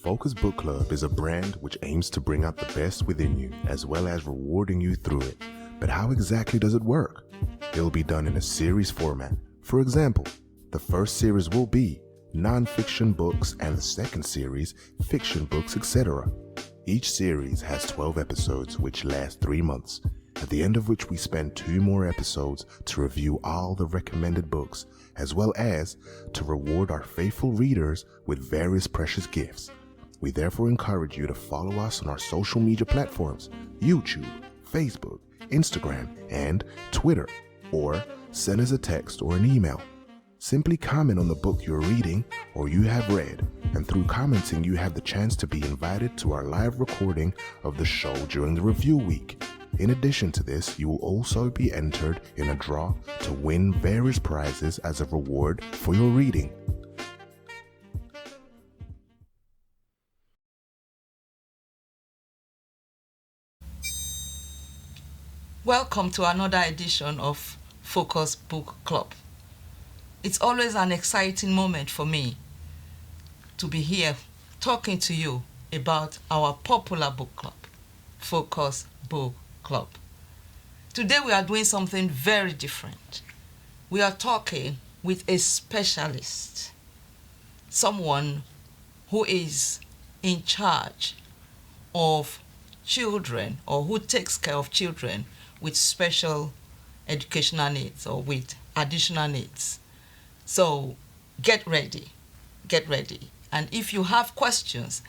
Focus Book Club is a brand which aims to bring out the best within you as well as rewarding you through it. But how exactly does it work? It'll be done in a series format. For example, the first series will be non-fiction books and the second series, fiction books, etc. Each series has 12 episodes which last 3 months, at the end of which we spend 2 more episodes to review all the recommended books, as well as to reward our faithful readers with various precious gifts. We therefore encourage you to follow us on our social media platforms, YouTube, Facebook, Instagram, and Twitter, or send us a text or an email. Simply comment on the book you're reading or you have read, and through commenting you have the chance to be invited to our live recording of the show during the review week. In addition to this, you will also be entered in a draw to win various prizes as a reward for your reading. Welcome to another edition of Focus Book Club. It's always an exciting moment for me to be here talking to you about our popular book club, Focus Book Club. Today we are doing something very different. We are talking with a specialist, someone who is in charge of children or who takes care of children with special educational needs or with additional needs. So get ready. And if you have questions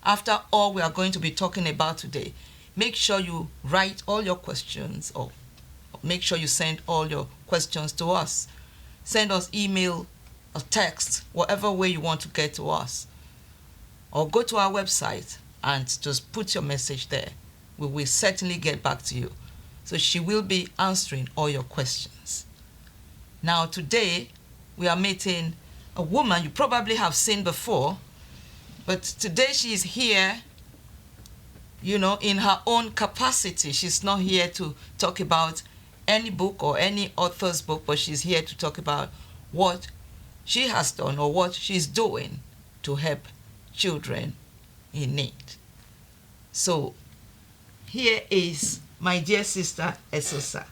after all we are going to be talking about today, make sure you write all your questions or make sure you send all your questions to us. Send us email or text, whatever way you want to get to us. Or go to our website and just put your message there. We will certainly get back to you. So she will be answering all your questions. Now today, we are meeting a woman you probably have seen before, but today she is here, in her own capacity. She's not here to talk about any book or any author's book, but she's here to talk about what she has done or what she's doing to help children in need. So here is my dear sister Esosa.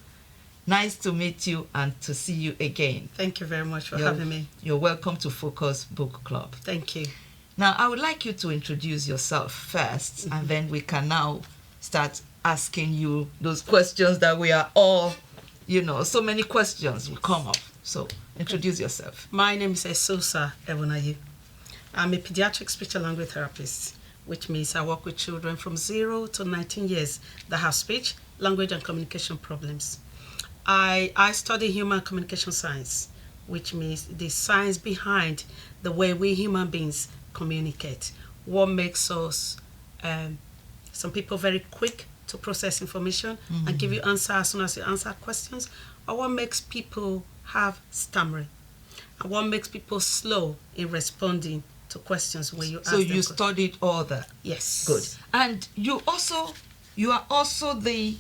Nice to meet you and to see you again. Thank you very much for having me. You're welcome to Focus Book Club. Thank you. Now, I would like you to introduce yourself first, and then we can now start asking you those questions that we are all, so many questions will come up. So, introduce yourself. My name is Esosa Evbonaye. I'm a pediatric speech and language therapist, which means I work with children from 0 to 19 years that have speech, language, and communication problems. I study human communication science, which means the science behind the way we human beings communicate. What makes us, some people, very quick to process information and give you answer as soon as you answer questions, or what makes people have stammering, and what makes people slow in responding to questions when you ask them. So you studied all that? Yes. Good. And you are also the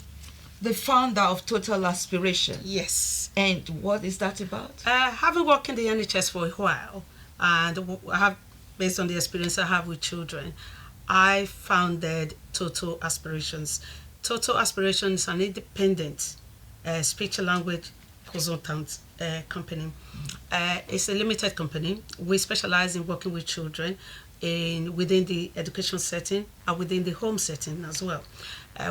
founder of Total Aspiration. Yes. And what is that about? Having worked in the NHS for a while, and I have, based on the experience I have with children, I founded Total Aspirations. Total Aspirations is an independent speech and language consultant company. It's a limited company. We specialize in working with children within the education setting and within the home setting as well,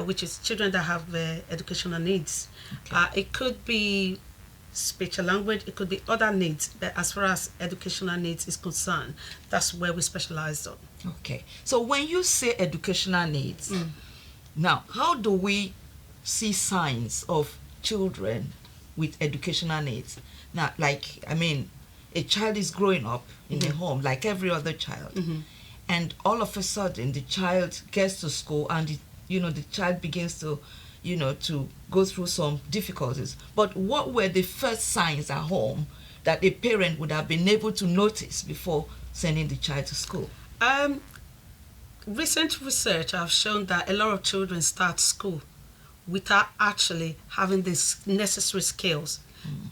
which is children that have educational needs. Okay. It could be speech and language, it could be other needs, but as far as educational needs is concerned, that's where we specialize on. Okay. So when you say educational needs, now, how do we see signs of children with educational needs? Now, a child is growing up in a home like every other child, and all of a sudden the child gets to school and the child begins to to go through some difficulties. But what were the first signs at home that a parent would have been able to notice before sending the child to school? Recent research have shown that a lot of children start school without actually having the necessary skills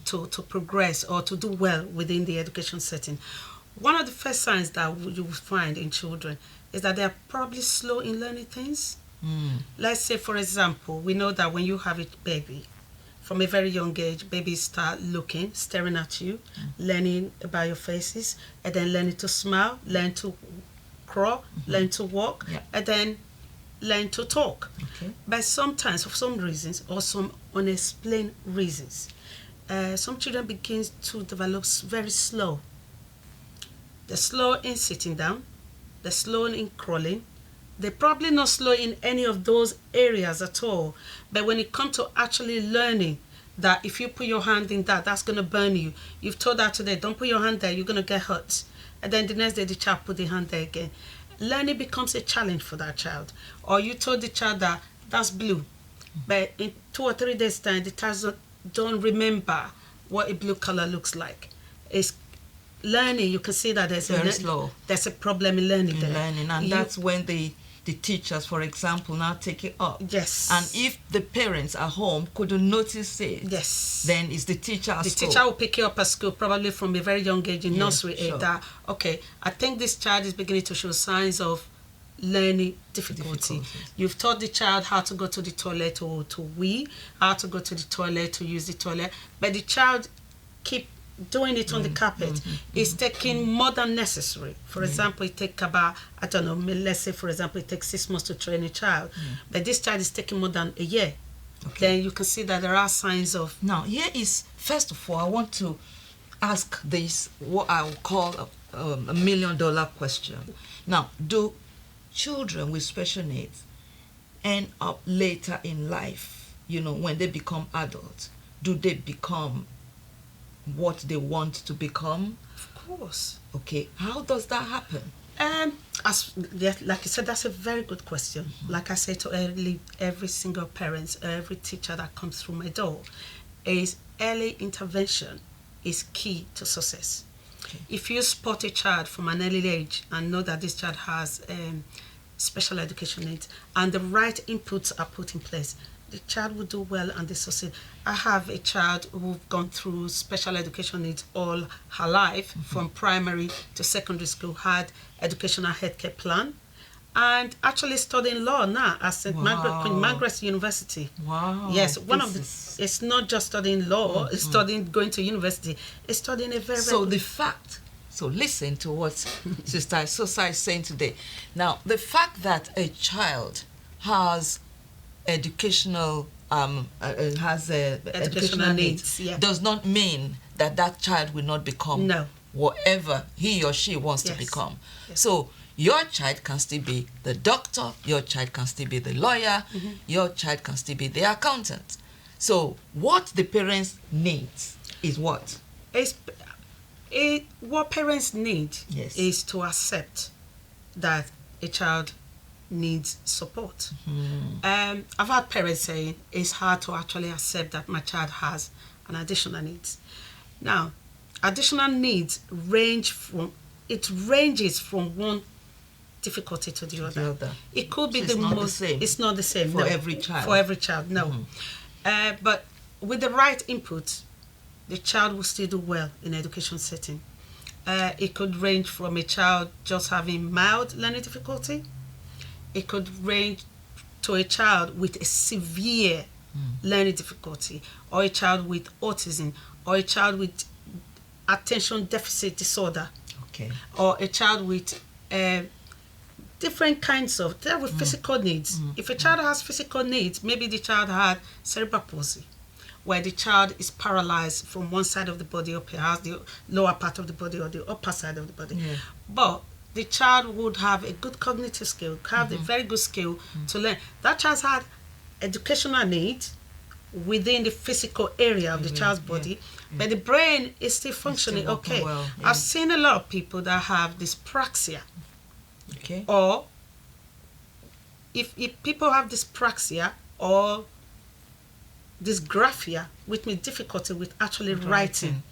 to progress or to do well within the education setting. One of the first signs that you will find in children is that they're probably slow in learning things. Let's say, for example, we know that when you have a baby, from a very young age, babies start looking, staring at you, learning about your faces, and then learning to smile, learn to crawl, learn to walk, and then learn to talk. Okay. But sometimes, for some reasons, or some unexplained reasons, some children begin to develop very slow. They're slow in sitting down, they're slow in crawling, they're probably not slow in any of those areas at all. But when it comes to actually learning that if you put your hand in that, that's going to burn you. You've told that today, don't put your hand there, you're going to get hurt. And then the next day, the child put the hand there again. Learning becomes a challenge for that child. Or you told the child that that's blue. But in 2 or 3 days' time, the child don't remember what a blue color looks like. It's learning, you can see that there's Very slow. There's a problem in learning there. And that's when the teachers, for example, now take it up. Yes. And if the parents at home couldn't notice it, yes, then it's the teacher at the school. teacher will pick you up at school, probably from a very young age in nursery age, sure. that, okay, I think this child is beginning to show signs of learning difficulty. You've taught the child how to go to the toilet or to wee, how to go to the toilet, to use the toilet, but the child keep doing it on the carpet. It's taking more than necessary. For example, it takes about, I don't know, let's say, for example, it takes 6 months to train a child, but this child is taking more than a year. Then you can see that there are signs of... Now, here is, first of all, I want to ask this, what I will call a $1 million question. Now, do children with special needs end up later in life, when they become adults? Do they become what they want to become? Of course. Okay, how does that happen? Like you said, that's a very good question. Like I say to every single parent, every teacher that comes through my door, is early intervention is key to success. Okay. If you spot a child from an early age and know that this child has special education needs and the right inputs are put in place, the child will do well and they succeed. I have a child who's gone through special education needs all her life, from primary to secondary school, had educational healthcare plan, and actually studying law now at St. Queen Margaret's University. Wow. Yes, it's not just studying law, it's going to university. It's studying a very, so the fact, so listen to what Sister Esosa is saying today. Now, the fact that a child has educational needs does not mean that child will not become whatever he or she wants to become. Yes. So your child can still be the doctor, your child can still be the lawyer, your child can still be the accountant. So what the parents need is what? What parents need is to accept that a child needs support. I've had parents saying it's hard to actually accept that my child has an additional needs. Now, additional needs ranges from one difficulty to the other. It could be it's not the same for every child. For every child, no. But with the right input, the child will still do well in education setting. It could range from a child just having mild learning difficulty. It could range to a child with a severe learning difficulty, or a child with autism, or a child with attention deficit disorder, or a child with different kinds of physical needs. If a child has physical needs, maybe the child had cerebral palsy, where the child is paralyzed from one side of the body up here, has the lower part of the body or the upper side of the body. But the child would have a good cognitive skill, have a very good skill to learn. That child had educational needs within the physical area of the child's body, but the brain is still functioning okay. Well, I've seen a lot of people that have dyspraxia. Okay. Or if people have dyspraxia or dysgraphia, which means difficulty with actually writing.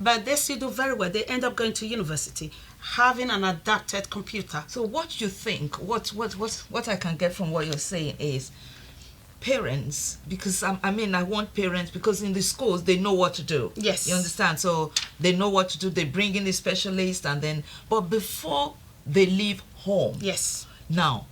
But they still do very well. They end up going to university, having an adapted computer. So what you think, what I can get from what you're saying is, parents, because I want parents, because in the schools they know what to do. Yes. You understand? So they know what to do. They bring in the specialist, and then, but before they leave home. Yes. Now,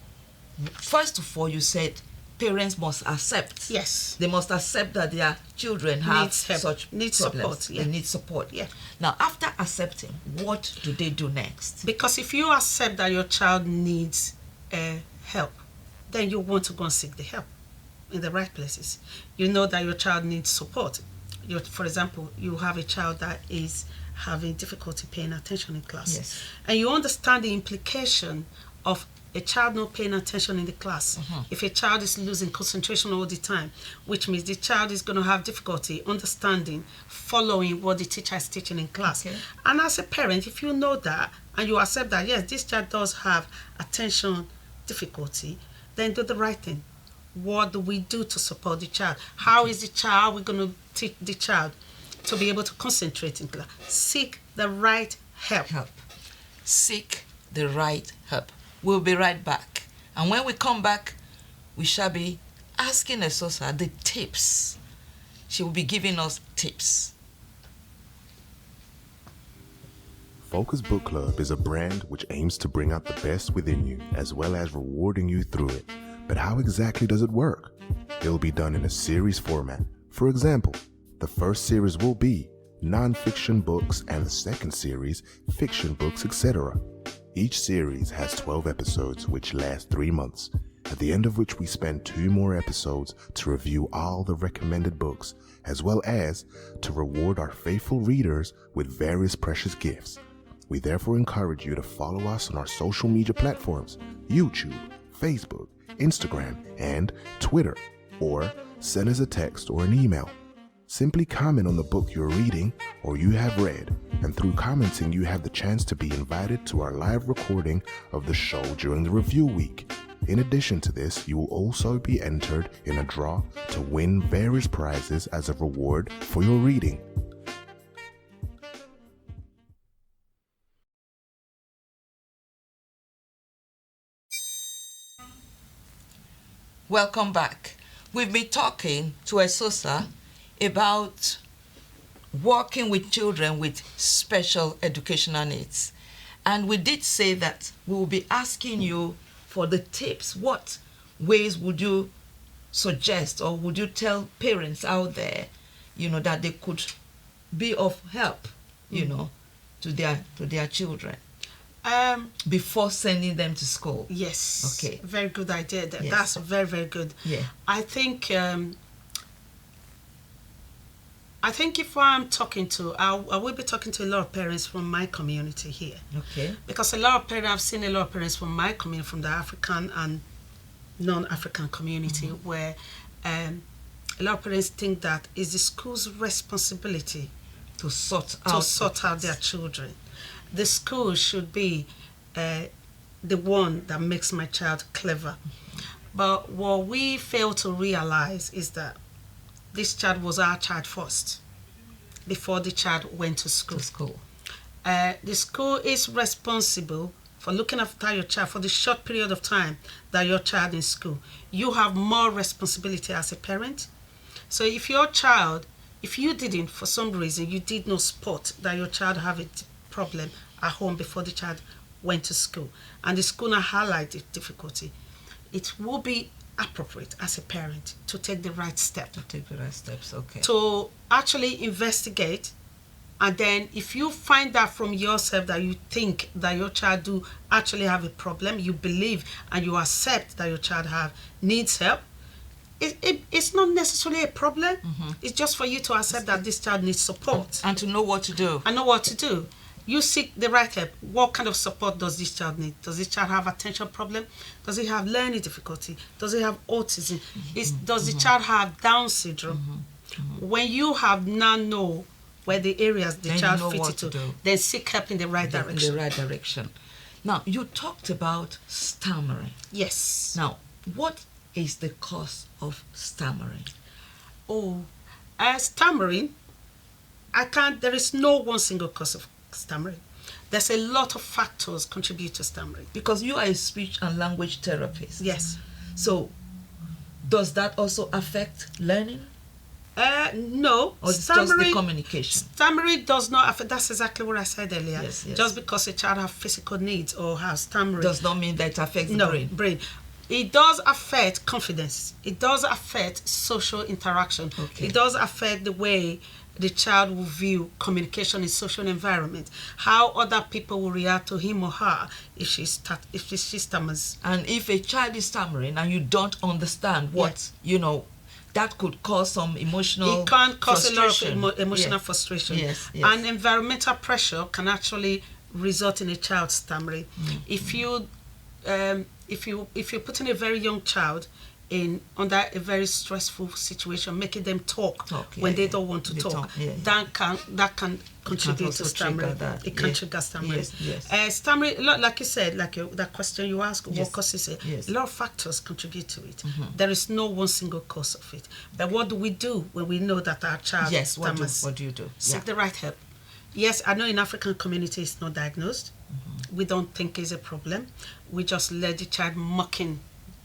first of all, you said parents must accept. Yes. They must accept that their children have Needs help. such Needs problems. support, yeah. They need support. Yeah. Now, after accepting, what do they do next? Because if you accept that your child needs help, then you want to go and seek the help in the right places. You know that your child needs support. For example, you have a child that is having difficulty paying attention in class. Yes. And you understand the implication of a child not paying attention in the class. If a child is losing concentration all the time, which means the child is going to have difficulty understanding, following what the teacher is teaching in class. Okay. And as a parent, if you know that and you accept that, yes, this child does have attention difficulty, then do the right thing. What do we do to support the child? How is the child, we're going to teach the child to be able to concentrate in class? Seek the right help. Seek the right help. We'll be right back. And when we come back, we shall be asking Esosa the tips. She will be giving us tips. Focus Book Club is a brand which aims to bring out the best within you as well as rewarding you through it. But how exactly does it work? It'll be done in a series format. For example, the first series will be non-fiction books and the second series, fiction books, etc. Each series has 12 episodes which last 3 months, at the end of which we spend 2 more episodes to review all the recommended books, as well as to reward our faithful readers with various precious gifts. We therefore encourage you to follow us on our social media platforms, YouTube, Facebook, Instagram, and Twitter, or send us a text or an email. Simply comment on the book you're reading or you have read, and through commenting you have the chance to be invited to our live recording of the show during the review week. In addition to this, you will also be entered in a draw to win various prizes as a reward for your reading. Welcome back. We've been talking to Esosa about working with children with special educational needs. And we did say that we will be asking you for the tips. What ways would you suggest, or would you tell parents out there, that they could be of help, to their children before sending them to school? Yes. Okay. Very good idea. Yes. That's very, very good. Yeah. I think if I'm talking to, I will be talking to a lot of parents from my community here. Okay. Because I've seen a lot of parents from my community, from the African and non-African community, where a lot of parents think that it's the school's responsibility to sort out their children. The school should be the one that makes my child clever. But what we fail to realize is that this child was our child first, before the child went to school. The school is responsible for looking after your child for the short period of time that your child is in school. You have more responsibility as a parent. So if you didn't, for some reason, you did not spot that your child have a problem at home before the child went to school, and the school now highlight the difficulty, it will be appropriate as a parent to take the right step. Okay. To actually investigate, and then if you find out from yourself that you think that your child do actually have a problem, you believe and you accept that your child needs help, it's not necessarily a problem. It's just for you to accept that this child needs support. And to know what to do. You seek the right help. What kind of support does this child need? Does this child have attention problem? Does he have learning difficulty? Does he have autism? Does the child have Down syndrome? When you have now know where the areas the child fits into, then seek help in the right direction. Now, you talked about stammering. Yes. Now, what is the cause of stammering? Stammering, there is no one single cause of stammering. There's a lot of factors contribute to stammering. Because you are a speech and language therapist. Yes. So, Does that also affect learning? No. Or it's just the communication? Stammering does not affect. That's exactly what I said earlier. Yes, yes. Just because a child has physical needs or has stammering does not mean that it affects the brain. It does affect confidence. It does affect social interaction. Okay. It does affect the way the child will view communication in social environment, how other people will react to him or her if she stammers. And if a child is stammering and you don't understand what, that could cause some emotional It can cause frustration. a lot of emotional frustration. Yes. And environmental pressure can actually result in a child stammering. If you're putting a very young child under a very stressful situation, making them talk when they don't want to talk, that can contribute to stammering. It can trigger stammering. Yes. Stammering, like you said, that question you asked, what causes it? Yes. A lot of factors contribute to it. There is no one single cause of it. But what do we do when we know that our child stammers? What do you do? Seek the right help. Yes, I know in African communities it's not diagnosed. We don't think it's a problem. We just let the child mocking,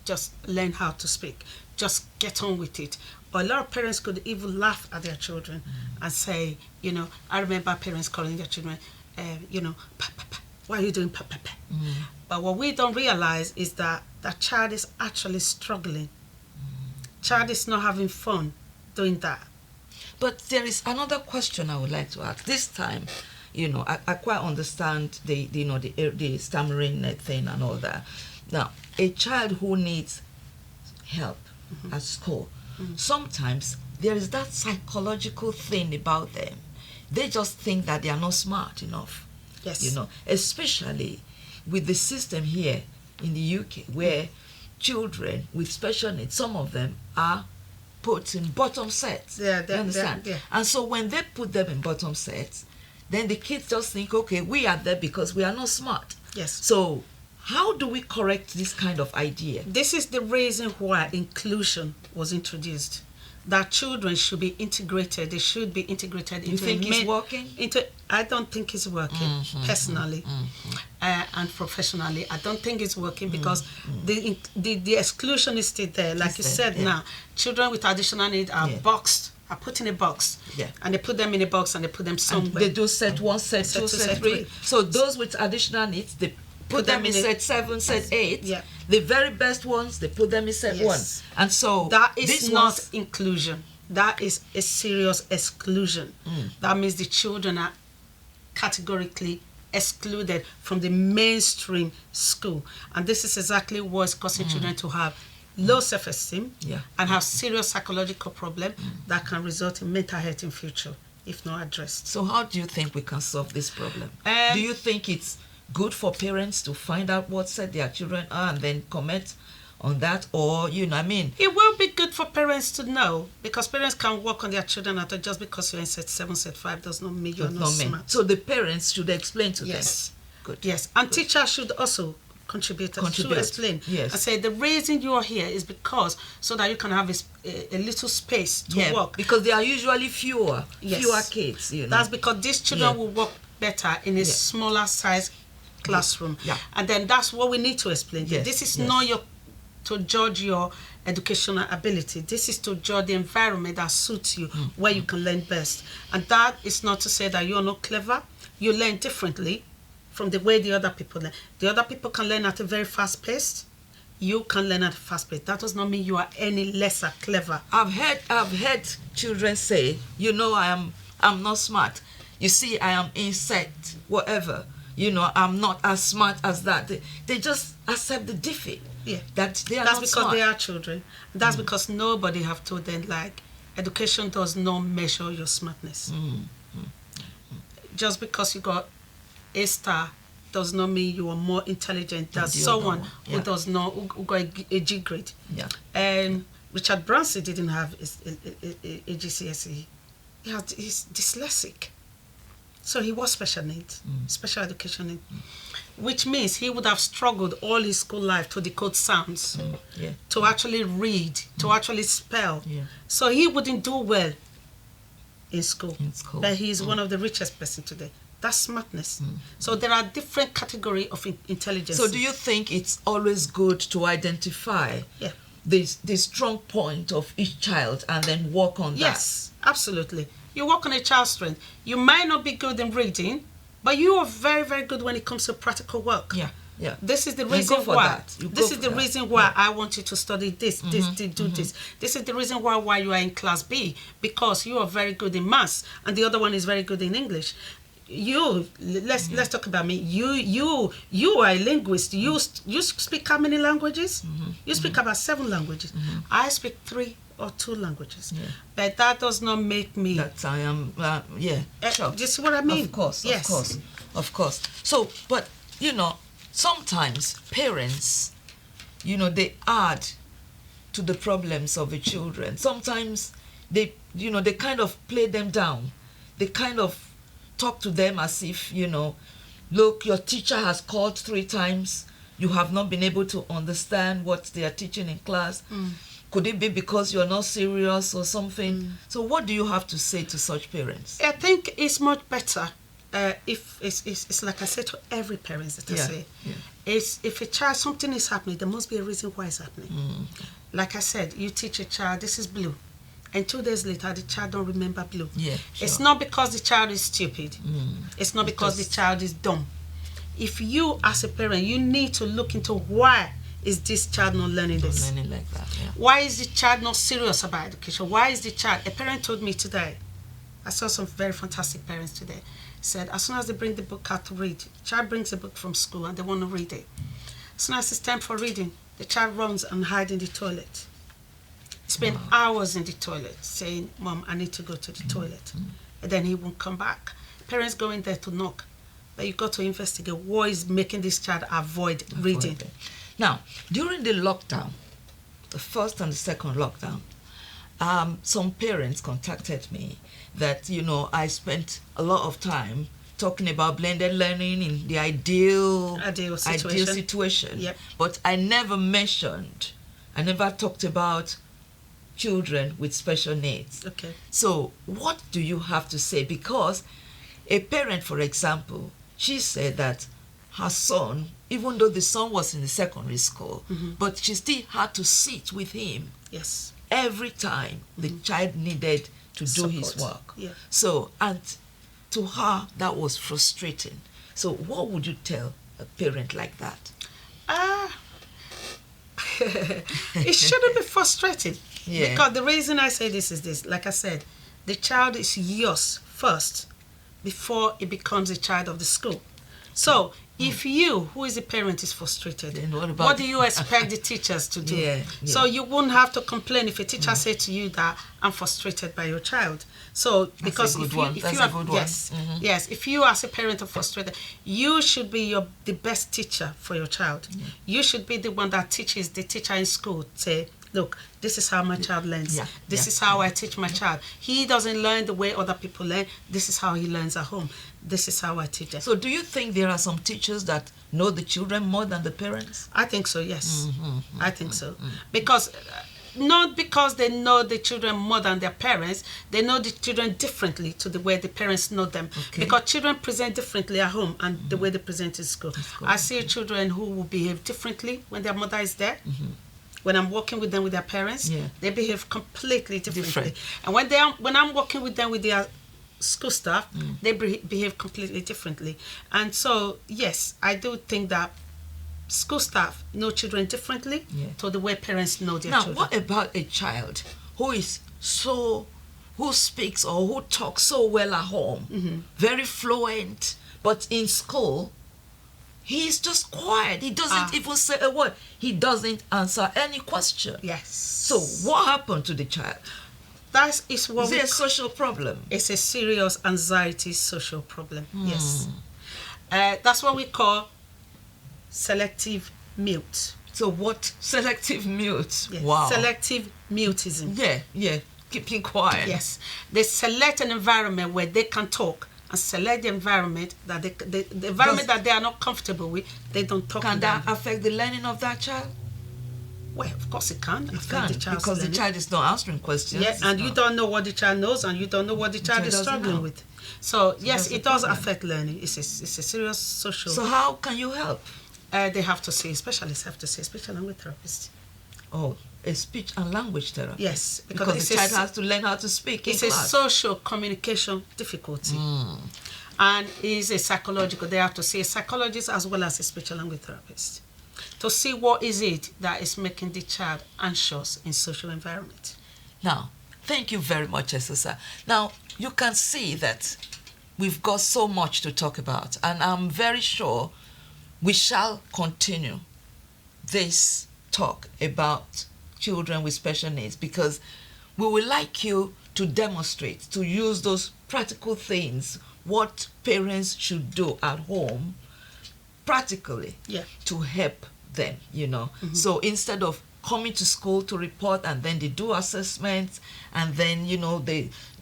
just learn how to speak. Just get on with it. Or a lot of parents could even laugh at their children and say, I remember parents calling their children, pa, pa, pa. Why are you doing pa, pa, pa? But what we don't realize is that that child is actually struggling. Child is not having fun doing that. But there is another question I would like to ask. This time, I quite understand the stammering thing and all that. Now, a child who needs help at school, sometimes there is that psychological thing about them. They just think that they are not smart enough. Yes. Especially with the system here in the UK where children with special needs, some of them are put in bottom sets. You understand? And so when they put them in bottom sets, then the kids just think, okay, we are there because we are not smart. Yes. So how do we correct this kind of idea? This is the reason why inclusion was introduced. That children should be integrated. They should be integrated into. You think it's working? I don't think it's working personally and professionally. I don't think it's working because the exclusion is still there. Like you said now, children with additional needs are boxed. Are put in a box, and they put them in a box and they put them somewhere. And they do set 1, set 2, set 3. So those with additional needs, they put them in set 7, set 8. Yeah. The very best ones, they put them in set 1. And so that is not inclusion. That is a serious exclusion. That means the children are categorically excluded from the mainstream school. And this is exactly what's causing children to have low self-esteem and have serious psychological problem that can result in mental health in future if not addressed. So how do you think we can solve this problem? Do you think it's good for parents to find out what set their children are and then comment on that? Or, it will be good for parents to know, because parents can work on their children at all. Just because you're in set 7, set 5 does not mean you're not smart. So the parents should explain to them. Good. Yes. And teachers should also contribute to explain and say the reason you are here is because so that you can have a little space to work, because there are usually fewer kids. That's because these children will work better in a smaller size classroom. And then that's what we need to explain. This is not to judge your educational ability. This is to judge the environment that suits you, where you can learn best. And that is not to say that you're not clever. You learn differently from the way the other people learn. The other people can learn at a very fast pace. You can learn at a fast pace. That does not mean you are any lesser clever. I've heard children say, I'm not smart. You see, I am insect, whatever. I'm not as smart as that. They just accept the defeat. That they are not smart. That's because they are children. That's because nobody have told them, education does not measure your smartness. Just because you got a star does not mean you are more intelligent than someone who does not, who got a G grade. And Richard Branson didn't have a GCSE. He's dyslexic. So he was special needs, special education needs, which means he would have struggled all his school life to decode sounds, to actually read, to actually spell. So he wouldn't do well in school. But he is one of the richest person today. That's smartness. So there are different categories of intelligence. So do you think it's always good to identify the strong point of each child and then work on that. Yes, absolutely. You work on a child's strength. You might not be good in reading, but you are very, very good when it comes to practical work. Yeah, yeah. This is the And reason go for why. that. You This go is for the that. reason why Yeah. I want you to study this, do this. This is the reason why you are in class B, because you are very good in maths and the other one is very good in English. Let's talk about me. You are a linguist. You speak how many languages? You speak about 7 languages. I speak 3 or 2 languages. Yeah. But that does not make me. That I am, yeah, sure. Do you see what I mean? Of course, Yes. of course. So, but, sometimes parents, they add to the problems of the children. Sometimes they kind of play them down. They kind of talk to them as if, look, your teacher has called 3 times. You have not been able to understand what they are teaching in class. Could it be because you're not serious or something? So what do you have to say to such parents? I think it's much better if it's like I say to every parent that I say, if a child, something is happening, there must be a reason why it's happening. Like I said, you teach a child, this is blue. And 2 days later, the child don't remember blue. Yeah, It's sure. not because the child is stupid. It's not because the child is dumb. If you, as a parent, you need to look into why is this child not learning this? Learning like that, yeah. Why is the child not serious about education? Why is the child... A parent told me today, I saw some very fantastic parents today, said as soon as they bring the book out to read, child brings a book from school and they want to read it. As soon as it's time for reading, the child runs and hides in the toilet. Spend hours in the toilet saying, Mom, I need to go to the toilet. And then he won't come back. Parents go in there to knock. But you got to investigate what is making this child avoid reading. Now, during the lockdown, the first and the second lockdown, some parents contacted me that, I spent a lot of time talking about blended learning in the ideal situation. Yep. But I never talked about children with special needs. Okay. So what do you have to say? Because a parent, for example, she said that her son, even though the son was in the secondary school, but she still had to sit with him Yes. every time the child needed to do his Support. work. Yeah. So, and to her, that was frustrating. So what would you tell a parent like that? It shouldn't be frustrating. Yeah. Because the reason I say this is this. Like I said, the child is yours first before it becomes a child of the school. So if you, who is a parent, is frustrated, Then what about- what do you expect the teachers to do? Yeah. So you wouldn't have to complain if a teacher said to you that I'm frustrated by your child. So because a good if one. you, if That's you a are, good one. yes, yes, if you as a parent are frustrated, you should be the best teacher for your child. You should be the one that teaches the teacher in school. Say, look, this is how my child learns. Yeah, This yeah. is how I teach my child. He doesn't learn the way other people learn. This is how he learns at home. This is how I teach them. So do you think there are some teachers that know the children more than the parents? I think so, yes. I think so. Because, not because they know the children more than their parents, they know the children differently to the way the parents know them. Okay. Because children present differently at home and the way they present in school. I see children who will behave differently when their mother is there. When I'm working with them with their parents, Yeah. they behave completely differently. Different. And when I'm working with them with their school staff, they behave completely differently. And so, yes, I do think that school staff know children differently to the way parents know their Now, children. what about a child who speaks or who talks so well at home, very fluent, but in school, he's just quiet. He doesn't even say a word. He doesn't answer any question. Yes. So what happened to the child? That is what Is it a social problem? It's a serious anxiety social problem. Yes. That's what we call selective mute. So what? Selective mute. Yes. Wow. Selective mutism. Yeah. Keeping quiet. Yes. They select an environment where they can talk and select the environment that the environment that they are not comfortable with, they don't talk Can to that them. affect the learning of that child? Well, of course it can. It affect can, the child's because learning. the child is not answering questions. Yeah, and It's you not. don't know what the child knows, and you don't know what the child is doesn't struggling know. with. So yes, that's it the does problem. affect learning. It's a serious social. So how can you help? They have to see, specialists have to see, special language therapists. Oh, a speech and language therapy. Yes, because the child has to learn how to speak. It's a social communication difficulty. And is a psychological, they have to see a psychologist as well as a speech and language therapist to see what is it that is making the child anxious in social environment. Now, thank you very much, Esosa. Now, you can see that we've got so much to talk about, and I'm very sure we shall continue this talk about children with special needs, because we would like you to demonstrate, to use those practical things, what parents should do at home practically to help them, So instead of coming to school to report and then they do assessments and then,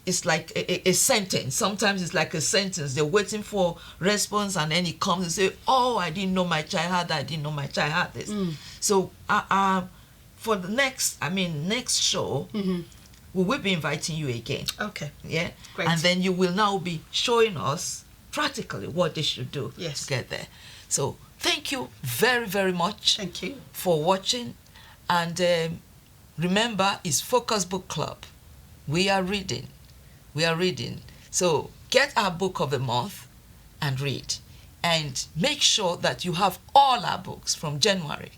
it's like a sentence. Sometimes it's like a sentence. They're waiting for response and then it comes and say, oh, I didn't know my child had that. I didn't know my child had this. So for the next show, we will be inviting you again. Okay. Yeah? Great. And then you will now be showing us practically what they should do to get there. So thank you very, very much. Thank you for watching. And remember, it's Focus Book Club. We are reading. So get our book of the month and read. And make sure that you have all our books from January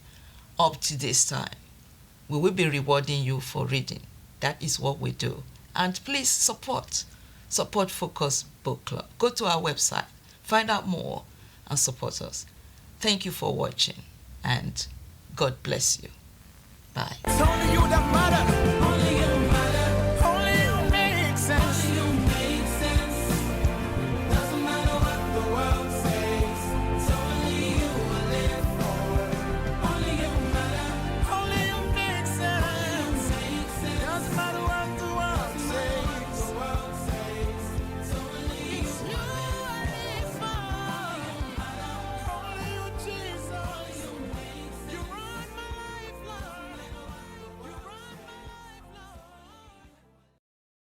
up to this time. We will be rewarding you for reading. That is what we do. And please support Focus Book Club. Go to our website, find out more, and support us. Thank you for watching, and God bless you. Bye. It's only you that matter.